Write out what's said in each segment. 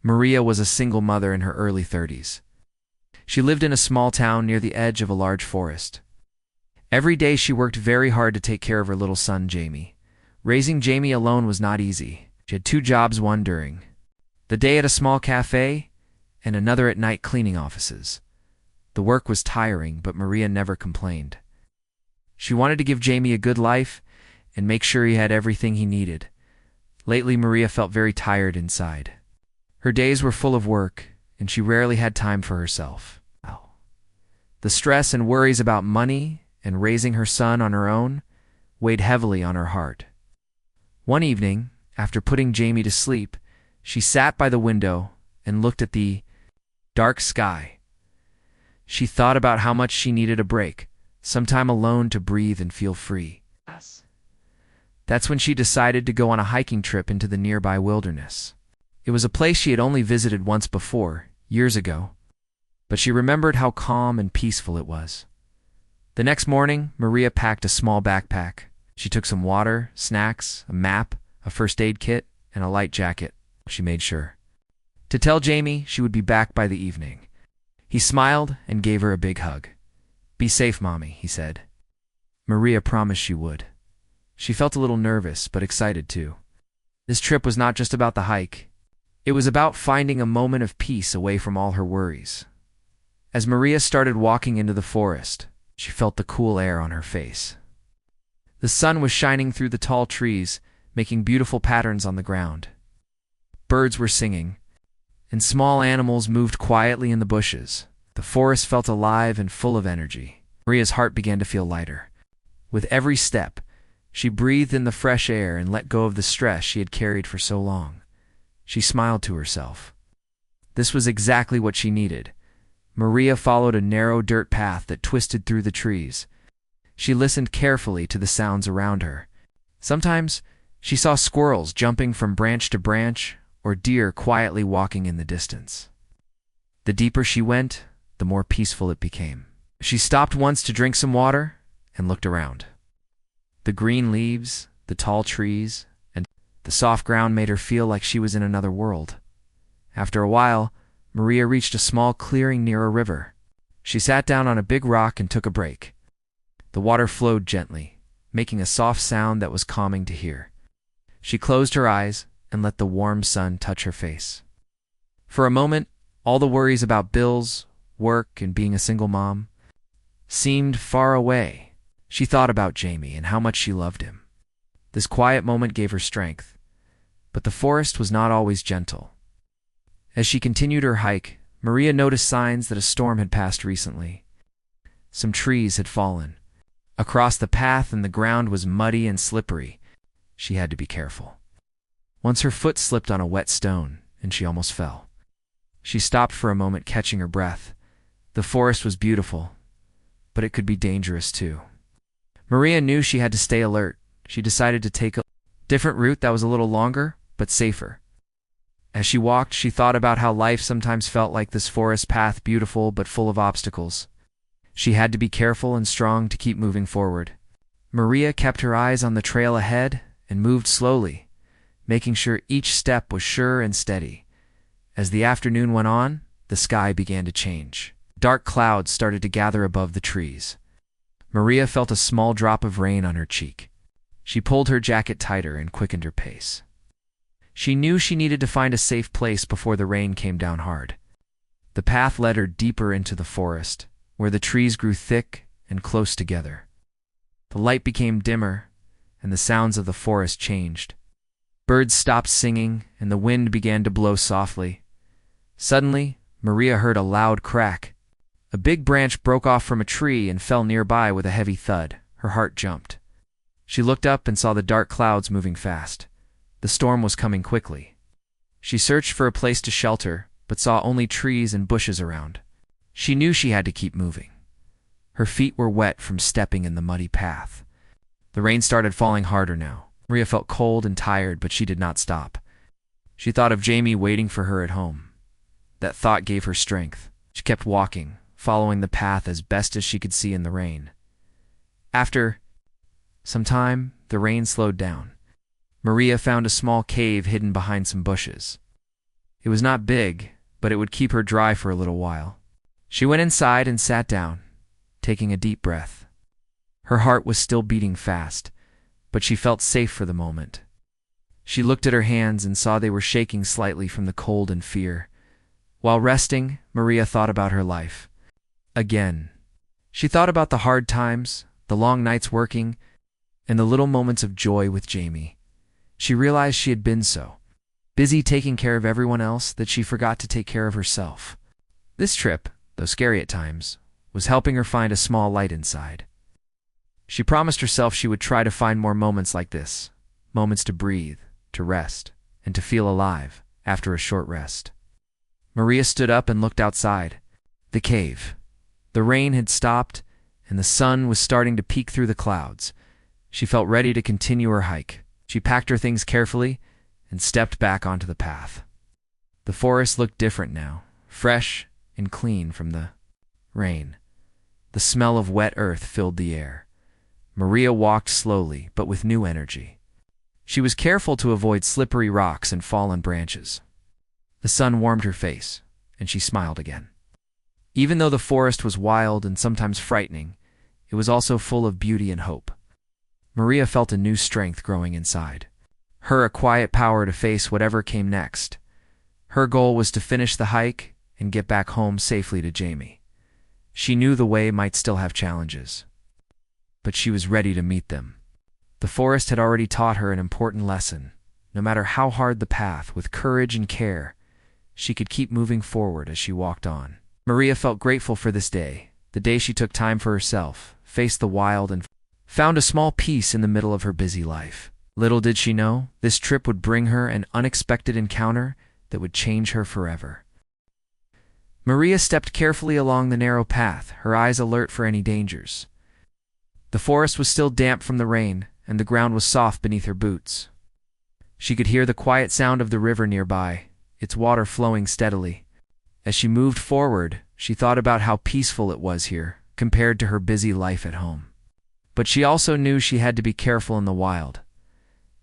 Maria was a single mother in her early 30s. She lived in a small town near the edge of a large forest. Every day she worked very hard to take care of her little son, Jamie. Raising Jamie alone was not easy. She had two jobs, one during the day at a small cafe and another at night cleaning offices. The work was tiring, but Maria never complained. She wanted to give Jamie a good life and make sure he had everything he needed. Lately, Maria felt very tired inside. Her days were full of work, and she rarely had time for herself. The stress and worries about money and raising her son on her own weighed heavily on her heart. One evening, after putting Jamie to sleep, she sat by the window and looked at the dark sky. She thought about how much she needed a break, some time alone to breathe and feel free. That's when she decided to go on a hiking trip into the nearby wilderness. It was a place she had only visited once before, years ago, but she remembered how calm and peaceful it was. The next morning, Maria packed a small backpack. She took some water, snacks, a map, a first aid kit, and a light jacket. She made sure to tell Jamie she would be back by the evening. He smiled and gave her a big hug. "Be safe, Mommy," he said. Maria promised she would. She felt a little nervous, but excited too. This trip was not just about the hike. It was about finding a moment of peace away from all her worries. As Maria started walking into the forest, she felt the cool air on her face. The sun was shining through the tall trees, making beautiful patterns on the ground. Birds were singing, and small animals moved quietly in the bushes. The forest felt alive and full of energy. Maria's heart began to feel lighter. With every step, she breathed in the fresh air and let go of the stress she had carried for so long. She smiled to herself. This was exactly what she needed. Maria followed a narrow dirt path that twisted through the trees. She listened carefully to the sounds around her. Sometimes she saw squirrels jumping from branch to branch or deer quietly walking in the distance. The deeper she went, the more peaceful it became. She stopped once to drink some water and looked around. The green leaves, the tall trees, and the soft ground made her feel like she was in another world. After a while, Maria reached a small clearing near a river. She sat down on a big rock and took a break. The water flowed gently, making a soft sound that was calming to hear. She closed her eyes and let the warm sun touch her face. For a moment, all the worries about bills, work, and being a single mom seemed far away. She thought about Jamie and how much she loved him. This quiet moment gave her strength, but the forest was not always gentle. As she continued her hike, Maria noticed signs that a storm had passed recently. Some trees had fallen. Across the path and the ground was muddy and slippery. She had to be careful. Once her foot slipped on a wet stone, and she almost fell. She stopped for a moment, catching her breath. The forest was beautiful, but it could be dangerous too. Maria knew she had to stay alert. She decided to take a different route that was a little longer, but safer. As she walked, she thought about how life sometimes felt like this forest path, beautiful but full of obstacles. She had to be careful and strong to keep moving forward. Maria kept her eyes on the trail ahead and moved slowly, making sure each step was sure and steady. As the afternoon went on, the sky began to change. Dark clouds started to gather above the trees. Maria felt a small drop of rain on her cheek. She pulled her jacket tighter and quickened her pace. She knew she needed to find a safe place before the rain came down hard. The path led her deeper into the forest, where the trees grew thick and close together. The light became dimmer, and the sounds of the forest changed. Birds stopped singing, and the wind began to blow softly. Suddenly, Maria heard a loud crack. A big branch broke off from a tree and fell nearby with a heavy thud. Her heart jumped. She looked up and saw the dark clouds moving fast. The storm was coming quickly. She searched for a place to shelter, but saw only trees and bushes around. She knew she had to keep moving. Her feet were wet from stepping in the muddy path. The rain started falling harder now. Maria felt cold and tired, but she did not stop. She thought of Jamie waiting for her at home. That thought gave her strength. She kept walking, following the path as best as she could see in the rain. After some time, the rain slowed down. Maria found a small cave hidden behind some bushes. It was not big, but it would keep her dry for a little while. She went inside and sat down, taking a deep breath. Her heart was still beating fast, but she felt safe for the moment. She looked at her hands and saw they were shaking slightly from the cold and fear. While resting, Maria thought about her life. Again. She thought about the hard times, the long nights working, and the little moments of joy with Jamie. She realized she had been so busy taking care of everyone else that she forgot to take care of herself. This trip, though scary at times, was helping her find a small light inside. She promised herself she would try to find more moments like this, moments to breathe, to rest, and to feel alive after a short rest. Maria stood up and looked outside. The cave. The rain had stopped, and the sun was starting to peek through the clouds. She felt ready to continue her hike. She packed her things carefully and stepped back onto the path. The forest looked different now, fresh and clean from the rain. The smell of wet earth filled the air. Maria walked slowly, but with new energy. She was careful to avoid slippery rocks and fallen branches. The sun warmed her face, and she smiled again. Even though the forest was wild and sometimes frightening, it was also full of beauty and hope. Maria felt a new strength growing inside. Her a quiet power to face whatever came next. Her goal was to finish the hike and get back home safely to Jamie. She knew the way might still have challenges, but she was ready to meet them. The forest had already taught her an important lesson. No matter how hard the path, with courage and care, she could keep moving forward as she walked on. Maria felt grateful for this day, the day she took time for herself, faced the wild, and found a small peace in the middle of her busy life. Little did she know, this trip would bring her an unexpected encounter that would change her forever. Maria stepped carefully along the narrow path, her eyes alert for any dangers. The forest was still damp from the rain, and the ground was soft beneath her boots. She could hear the quiet sound of the river nearby, its water flowing steadily. As she moved forward, she thought about how peaceful it was here, compared to her busy life at home. But she also knew she had to be careful in the wild.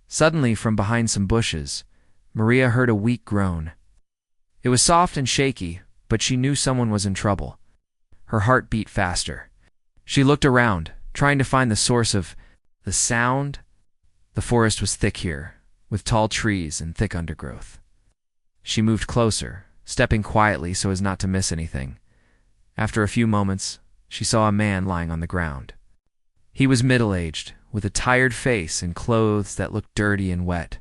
Suddenly, from behind some bushes, Maria heard a weak groan. It was soft and shaky, but she knew someone was in trouble. Her heart beat faster. She looked around, trying to find the source of the sound. The forest was thick here, with tall trees and thick undergrowth. She moved closer, stepping quietly so as not to miss anything. After a few moments, she saw a man lying on the ground. He was middle-aged, with a tired face and clothes that looked dirty and wet.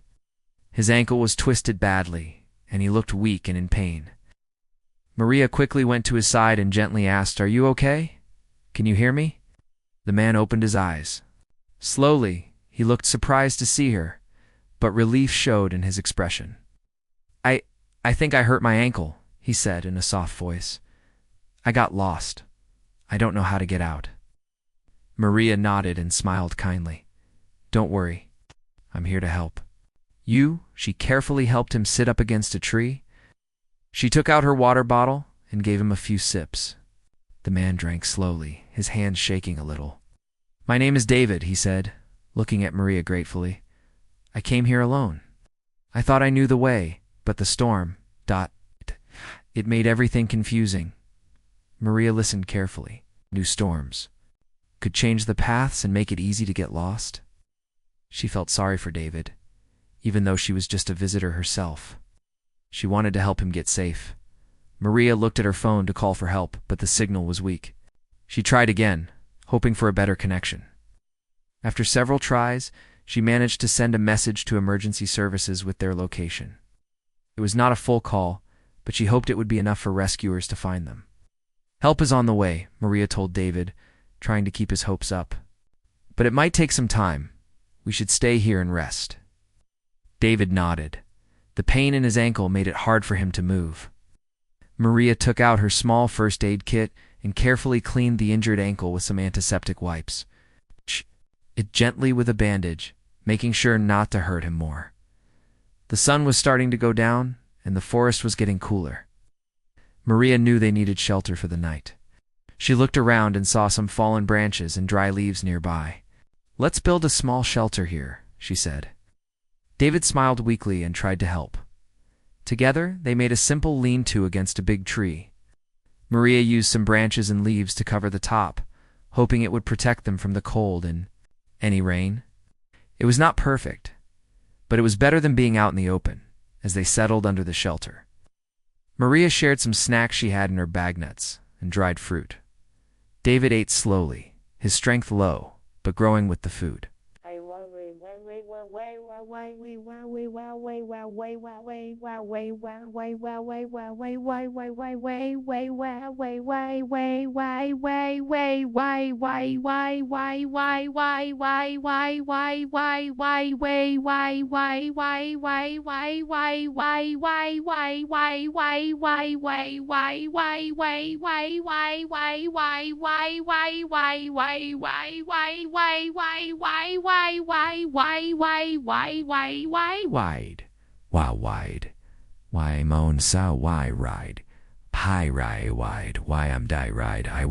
His ankle was twisted badly, and he looked weak and in pain. Maria quickly went to his side and gently asked, "Are you okay? Can you hear me?" The man opened his eyes. Slowly, he looked surprised to see her, but relief showed in his expression. I think I hurt my ankle," he said in a soft voice. "I got lost. I don't know how to get out." Maria nodded and smiled kindly. "Don't worry. I'm here to help." She carefully helped him sit up against a tree. She took out her water bottle and gave him a few sips. The man drank slowly, his hands shaking a little. "My name is David," he said, looking at Maria gratefully. "I came here alone. I thought I knew the way, but the storm, it made everything confusing." Maria listened carefully. New storms could change the paths and make it easy to get lost. She felt sorry for David, even though she was just a visitor herself. She wanted to help him get safe. Maria looked at her phone to call for help, but the signal was weak. She tried again, hoping for a better connection. After several tries, she managed to send a message to emergency services with their location. It was not a full call, but she hoped it would be enough for rescuers to find them. "Help is on the way," Maria told David, trying to keep his hopes up. "But it might take some time. We should stay here and rest." David nodded. The pain in his ankle made it hard for him to move. Maria took out her small first aid kit and carefully cleaned the injured ankle with some antiseptic wipes. It gently with a bandage, making sure not to hurt him more. The sun was starting to go down, and the forest was getting cooler. Maria knew they needed shelter for the night. She looked around and saw some fallen branches and dry leaves nearby. "Let's build a small shelter here," she said. David smiled weakly and tried to help. Together, they made a simple lean-to against a big tree. Maria used some branches and leaves to cover the top, hoping it would protect them from the cold and any rain. It was not perfect, but it was better than being out in the open, as they settled under the shelter. Maria shared some snacks she had in her bag, nuts and dried fruit. David ate slowly, his strength low, but growing with the food. Wide, why moan so why ride, pie ride wide, why am die ride, I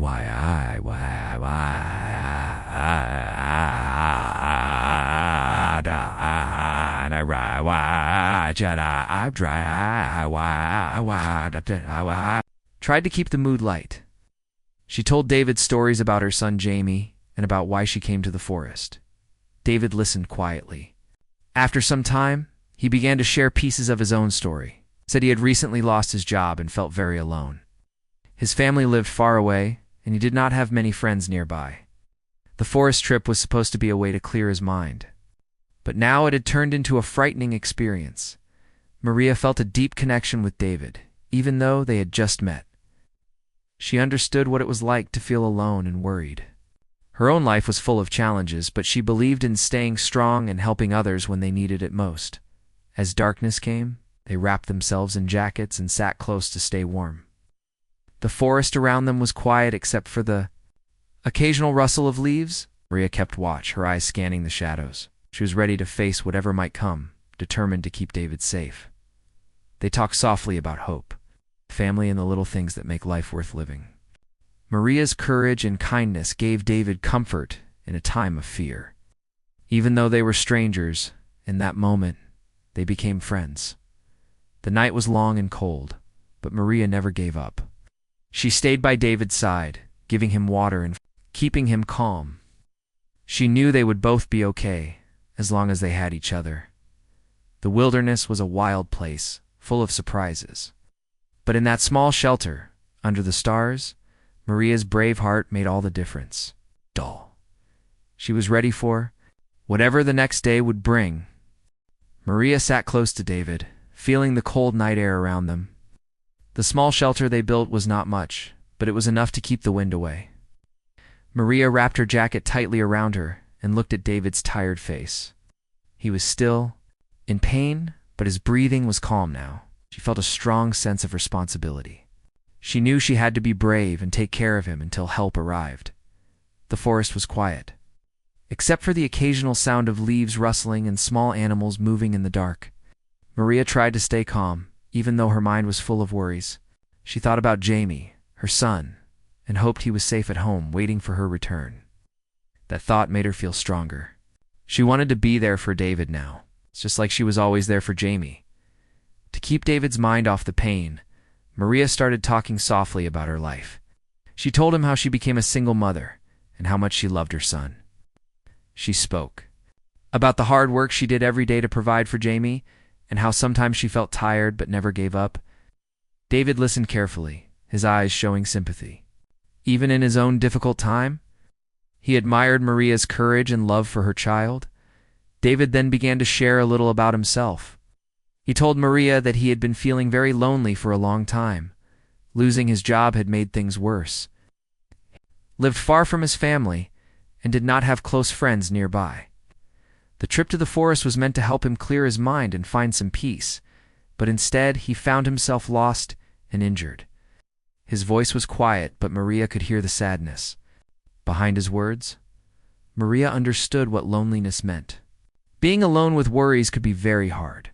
tried to keep the mood light. She told David stories about her son Jamie and about why she came to the forest. David listened quietly. After some time, he began to share pieces of his own story. Said he had recently lost his job and felt very alone. His family lived far away, and he did not have many friends nearby. The forest trip was supposed to be a way to clear his mind. But now it had turned into a frightening experience. Maria felt a deep connection with David, even though they had just met. She understood what it was like to feel alone and worried. Her own life was full of challenges, but she believed in staying strong and helping others when they needed it most. As darkness came, they wrapped themselves in jackets and sat close to stay warm. The forest around them was quiet except for the occasional rustle of leaves. Maria kept watch, her eyes scanning the shadows. She was ready to face whatever might come, determined to keep David safe. They talked softly about hope, family, and the little things that make life worth living. Maria's courage and kindness gave David comfort in a time of fear. Even though they were strangers, in that moment, they became friends. The night was long and cold, but Maria never gave up. She stayed by David's side, giving him water and keeping him calm. She knew they would both be okay, as long as they had each other. The wilderness was a wild place, full of surprises. But in that small shelter, under the stars, Maria's brave heart made all the difference. She was ready for whatever the next day would bring. Maria sat close to David, feeling the cold night air around them. The small shelter they built was not much, but it was enough to keep the wind away. Maria wrapped her jacket tightly around her and looked at David's tired face. He was still, in pain, but his breathing was calm now. She felt a strong sense of responsibility. She knew she had to be brave and take care of him until help arrived. The forest was quiet, except for the occasional sound of leaves rustling and small animals moving in the dark. Maria tried to stay calm, even though her mind was full of worries. She thought about Jamie, her son, and hoped he was safe at home, waiting for her return. That thought made her feel stronger. She wanted to be there for David now, just like she was always there for Jamie. To keep David's mind off the pain, Maria started talking softly about her life. She told him how she became a single mother and how much she loved her son. She spoke about the hard work she did every day to provide for Jamie and how sometimes she felt tired but never gave up. David listened carefully, his eyes showing sympathy. Even in his own difficult time, he admired Maria's courage and love for her child. David then began to share a little about himself. He told Maria that he had been feeling very lonely for a long time. Losing his job had made things worse. Lived far from his family and did not have close friends nearby. The trip to the forest was meant to help him clear his mind and find some peace, but instead he found himself lost and injured. His voice was quiet, but Maria could hear the sadness behind his words. Maria understood what loneliness meant. Being alone with worries could be very hard.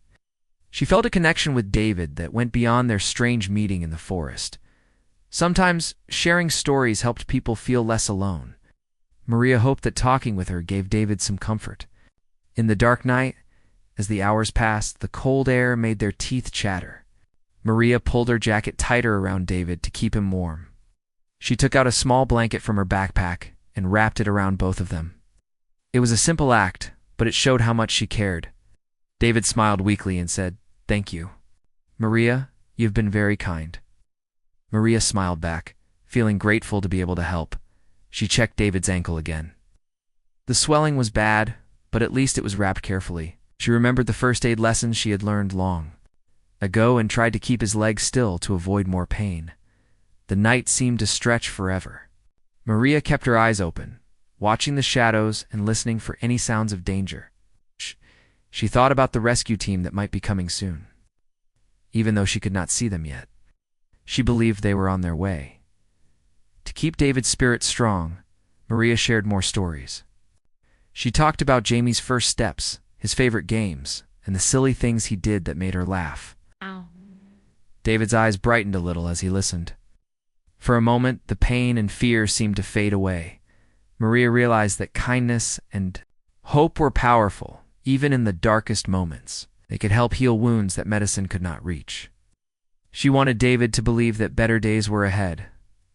She felt a connection with David that went beyond their strange meeting in the forest. Sometimes sharing stories helped people feel less alone. Maria hoped that talking with her gave David some comfort. In the dark night, as the hours passed, the cold air made their teeth chatter. Maria pulled her jacket tighter around David to keep him warm. She took out a small blanket from her backpack and wrapped it around both of them. It was a simple act, but it showed how much she cared. David smiled weakly and said, "Thank you. Maria, you've been very kind." Maria smiled back, feeling grateful to be able to help. She checked David's ankle again. The swelling was bad, but at least it was wrapped carefully. She remembered the first aid lessons she had learned long ago and tried to keep his legs still to avoid more pain. The night seemed to stretch forever. Maria kept her eyes open, watching the shadows and listening for any sounds of danger. She thought about the rescue team that might be coming soon. Even though she could not see them yet, she believed they were on their way. To keep David's spirit strong, Maria shared more stories. She talked about Jamie's first steps, his favorite games, and the silly things he did that made her laugh. Ow. David's eyes brightened a little as he listened. For a moment, the pain and fear seemed to fade away. Maria realized that kindness and hope were powerful, even in the darkest moments. They could help heal wounds that medicine could not reach. She wanted David to believe that better days were ahead.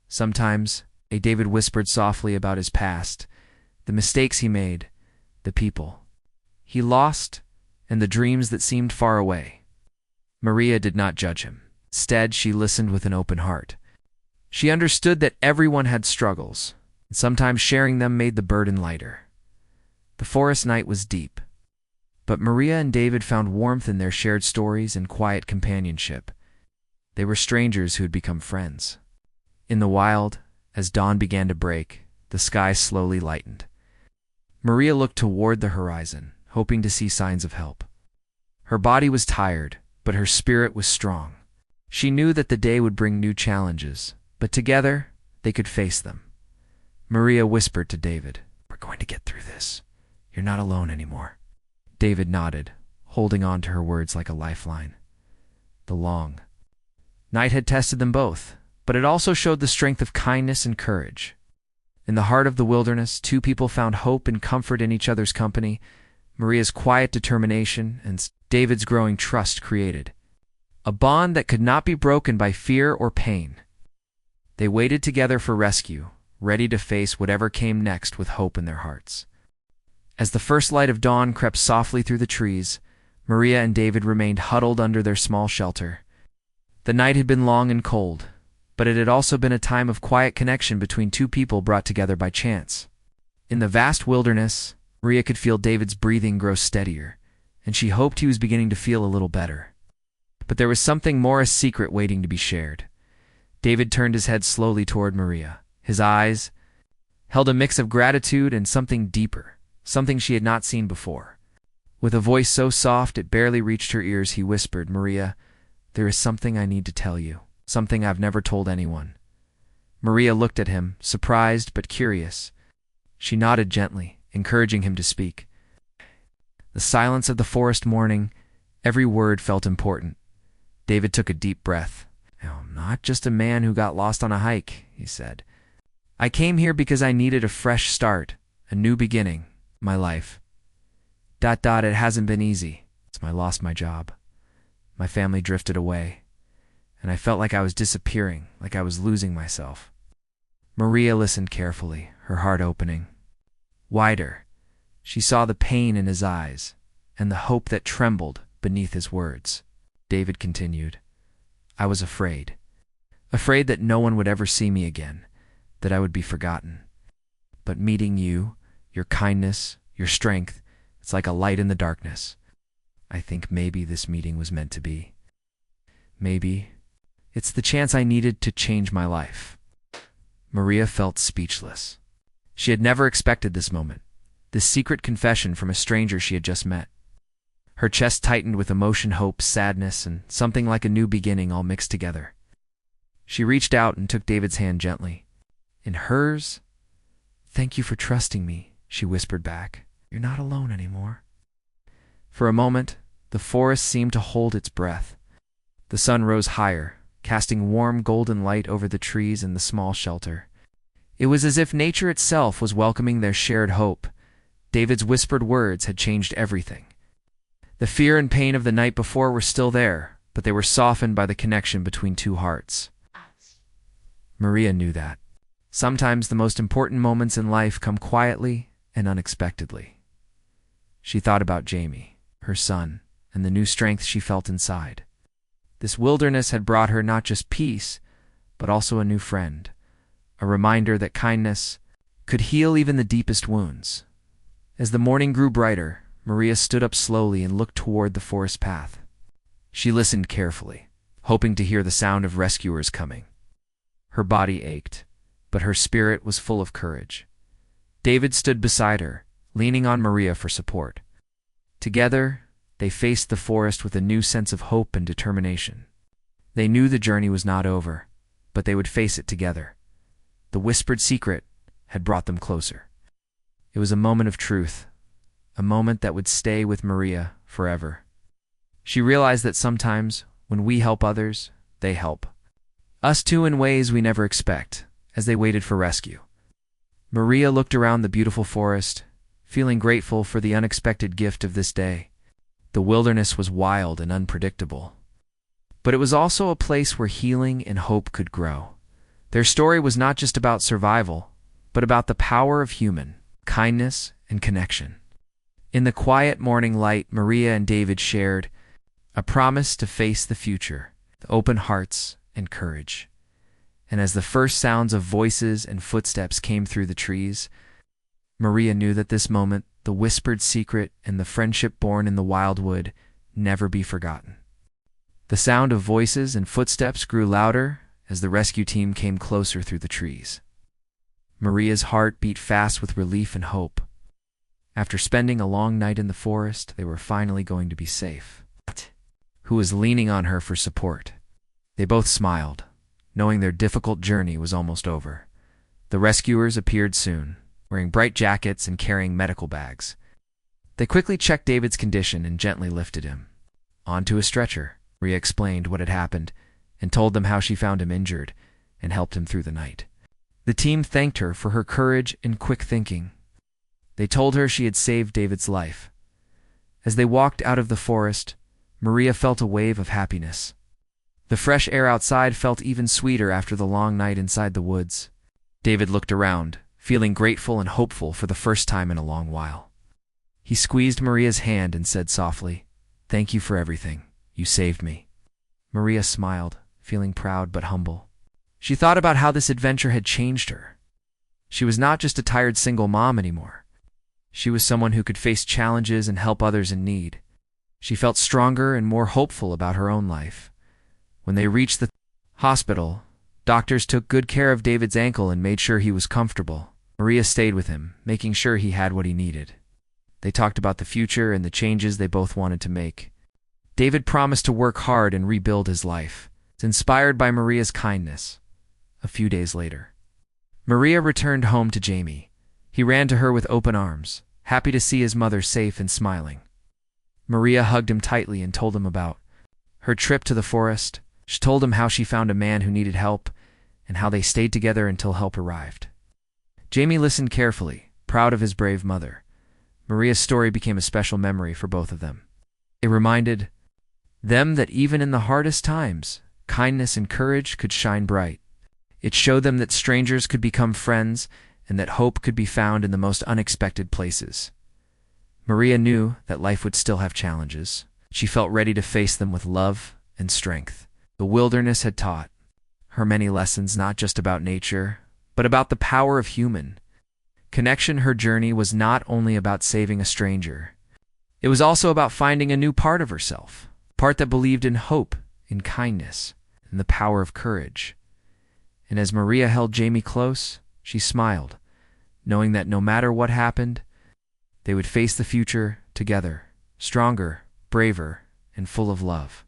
Sometimes, David whispered softly about his past, the mistakes he made, the people he lost, and the dreams that seemed far away. Maria did not judge him. Instead, she listened with an open heart. She understood that everyone had struggles, and sometimes sharing them made the burden lighter. The forest night was deep, but Maria and David found warmth in their shared stories and quiet companionship. They were strangers who had become friends. In the wild, as dawn began to break, the sky slowly lightened. Maria looked toward the horizon, hoping to see signs of help. Her body was tired, but her spirit was strong. She knew that the day would bring new challenges, but together, they could face them. Maria whispered to David, "We're going to get through this. You're not alone anymore." David nodded, holding on to her words like a lifeline. The long night had tested them both, but it also showed the strength of kindness and courage. In the heart of the wilderness, two people found hope and comfort in each other's company. Maria's quiet determination and David's growing trust created a bond that could not be broken by fear or pain. They waited together for rescue, ready to face whatever came next with hope in their hearts. As the first light of dawn crept softly through the trees, Maria and David remained huddled under their small shelter. The night had been long and cold, but it had also been a time of quiet connection between two people brought together by chance. In the vast wilderness, Maria could feel David's breathing grow steadier, and she hoped he was beginning to feel a little better. But there was something more a secret waiting to be shared. David turned his head slowly toward Maria. His eyes held a mix of gratitude and something deeper, something she had not seen before. With a voice so soft it barely reached her ears, he whispered, "Maria, there is something I need to tell you, something I've never told anyone." Maria looked at him, surprised but curious. She nodded gently, encouraging him to speak. The silence of the forest morning, every word felt important. David took a deep breath. "I'm not just a man who got lost on a hike," he said. "I came here because I needed a fresh start, a new beginning, my life. It hasn't been easy. I lost my job. My family drifted away, and I felt like I was disappearing, like I was losing myself." Maria listened carefully, her heart opening wider. She saw the pain in his eyes and the hope that trembled beneath his words. David continued, "I was afraid that no one would ever see me again, that I would be forgotten. But meeting you, your kindness, your strength, it's like a light in the darkness. I think maybe this meeting was meant to be. Maybe it's the chance I needed to change my life." Maria felt speechless. She had never expected this moment, this secret confession from a stranger she had just met. Her chest tightened with emotion, hope, sadness, and something like a new beginning all mixed together. She reached out and took David's hand gently. In hers, "Thank you for trusting me," she whispered back. "You're not alone anymore." For a moment, the forest seemed to hold its breath. The sun rose higher, casting warm golden light over the trees and the small shelter. It was as if nature itself was welcoming their shared hope. David's whispered words had changed everything. The fear and pain of the night before were still there, but they were softened by the connection between two hearts. Maria knew that. Sometimes the most important moments in life come quietly and unexpectedly. She thought about Jamie, her son, and the new strength she felt inside. This wilderness had brought her not just peace, but also a new friend, a reminder that kindness could heal even the deepest wounds. As the morning grew brighter, Maria stood up slowly and looked toward the forest path. She listened carefully, hoping to hear the sound of rescuers coming. Her body ached, but her spirit was full of courage. David stood beside her, leaning on Maria for support. Together, they faced the forest with a new sense of hope and determination. They knew the journey was not over, but they would face it together. The whispered secret had brought them closer. It was a moment of truth, a moment that would stay with Maria forever. She realized that sometimes, when we help others, they help us too in ways we never expect, as they waited for rescue. Maria looked around the beautiful forest, feeling grateful for the unexpected gift of this day. The wilderness was wild and unpredictable, but it was also a place where healing and hope could grow. Their story was not just about survival, but about the power of human kindness and connection. In the quiet morning light, Maria and David shared a promise to face the future, with open hearts and courage. And as the first sounds of voices and footsteps came through the trees, Maria knew that this moment, the whispered secret and the friendship born in the wild would never be forgotten. The sound of voices and footsteps grew louder as the rescue team came closer through the trees. Maria's heart beat fast with relief and hope. After spending a long night in the forest, they were finally going to be safe. Who was leaning on her for support? They both smiled, knowing their difficult journey was almost over. The rescuers appeared soon, wearing bright jackets and carrying medical bags. They quickly checked David's condition and gently lifted him onto a stretcher. Maria explained what had happened and told them how she found him injured and helped him through the night. The team thanked her for her courage and quick thinking. They told her she had saved David's life. As they walked out of the forest, Maria felt a wave of happiness. The fresh air outside felt even sweeter after the long night inside the woods. David looked around, feeling grateful and hopeful for the first time in a long while. He squeezed Maria's hand and said softly, "Thank you for everything. You saved me." Maria smiled, feeling proud but humble. She thought about how this adventure had changed her. She was not just a tired single mom anymore. She was someone who could face challenges and help others in need. She felt stronger and more hopeful about her own life. When they reached the hospital, doctors took good care of David's ankle and made sure he was comfortable. Maria stayed with him, making sure he had what he needed. They talked about the future and the changes they both wanted to make. David promised to work hard and rebuild his life, inspired by Maria's kindness. A few days later, Maria returned home to Jamie. He ran to her with open arms, happy to see his mother safe and smiling. Maria hugged him tightly and told him about her trip to the forest. She told him how she found a man who needed help and how they stayed together until help arrived. Jamie listened carefully, proud of his brave mother. Maria's story became a special memory for both of them. It reminded them that even in the hardest times, kindness and courage could shine bright. It showed them that strangers could become friends and that hope could be found in the most unexpected places. Maria knew that life would still have challenges. She felt ready to face them with love and strength. The wilderness had taught her many lessons, not just about nature, but about the power of human connection. Her journey was not only about saving a stranger. It was also about finding a new part of herself, a part that believed in hope, in kindness, and the power of courage. And as Maria held Jamie close, she smiled, knowing that no matter what happened, they would face the future together, stronger, braver, and full of love.